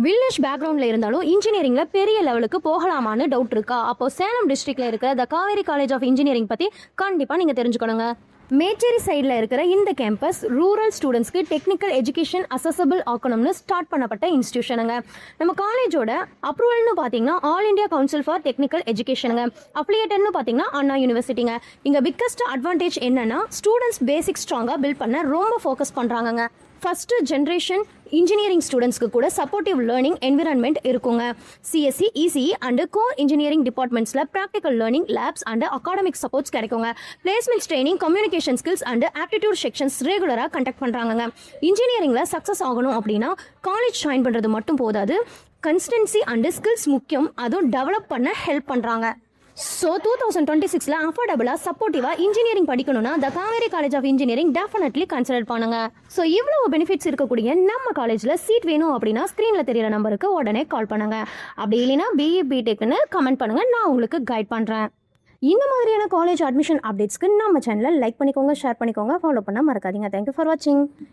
Village பேக்ரவுண்டில் இருந்தாலும் இன்ஜினியரிங்கில் பெரிய லெவலுக்கு போகலாமான்னு டவுட் இருக்கா? அப்போ சேலம் டிஸ்ட்ரிக்டில் இருக்கிற the Kaveri college of engineering பற்றி கண்டிப்பாக நீங்கள் தெரிஞ்சுக்கணுங்க. மேச்சேரி சைடில் இருக்கிற இந்த கேம்பஸ் ரூரல் ஸ்டூடெண்ட்ஸ்க்கு டெக்னிக்கல் எஜுகேஷன் அசசபிள் ஆக்கணும்னு ஸ்டார்ட் பண்ணப்பட்ட இன்ஸ்டியூஷனுங்க. நம்ம காலேஜோட அப்ரூவல்னு பார்த்தீங்கன்னா all India council for technical எஜுகேஷனுங்க. அப்ளிகேட்டட்னு பார்த்தீங்கன்னா அண்ணா யூனிவர்சிட்டிங்க. இங்கே பிக்கஸ்ட் அட்வான்டேஜ் என்னன்னா ஸ்டூடெண்ட்ஸ் பேசிக் ஸ்ட்ராங்காக பில்ட் பண்ண ரொம்ப ஃபோக்கஸ் பண்ணுறாங்கங்க. ஃபஸ்ட்டு ஜென்ரேஷன் இன்ஜினியரிங் ஸ்டூடெண்ட்ஸ்க்கு கூட சப்போர்ட்டிவ் லேர்னிங் என்விரான்மெண்ட் இருக்குங்க. CSE, ECE and core engineering டிபார்ட்மெண்ட்ஸில் practical learning labs and academic supports கிடைக்குங்க. Placements training, communication skills and aptitude sections ரெகுலராக கண்டக்ட் பண்ணுறாங்க. இன்ஜினியரிங்கில் சக்ஸஸ் ஆகணும் அப்படின்னா காலேஜ் ஜாயின் பண்ணுறது மட்டும் போதாது, கன்சிஸ்டன்சி அண்டு ஸ்கில்ஸ் முக்கியம். அதுவும் டெவலப் பண்ண ஹெல்ப் பண்ணுறாங்க. ஸோ 2026 அஃபோர்டபுளாக சப்போர்ட்டிவாக இன்ஜினியரிங் படிக்கணும்னா the Kaveri college of engineering definitely consider பண்ணுங்க. ஸோ இவ்வளோ பெனிஃபிட்ஸ் இருக்கக்கூடிய நம்ம காலேஜில் சீட் வேணும் அப்படின்னா ஸ்க்ரீனில் தெரியிற நம்பருக்கு உடனே கால் பண்ணுங்க. அப்படி இல்லைன்னா பிஇ பிடெக்னு கமெண்ட் பண்ணுங்கள், நான் உங்களுக்கு கைட் பண்ணுறேன். இந்த மாதிரியான காலேஜ் அட்மிஷன் அப்டேட்ஸ்க்கு நம்ம சேனலை லைக் பண்ணிக்கோங்க, ஷேர் பண்ணிக்கோங்க, ஃபாலோ பண்ண மறக்காதீங்க. தேங்க்யூ ஃபார் வாட்சிங்.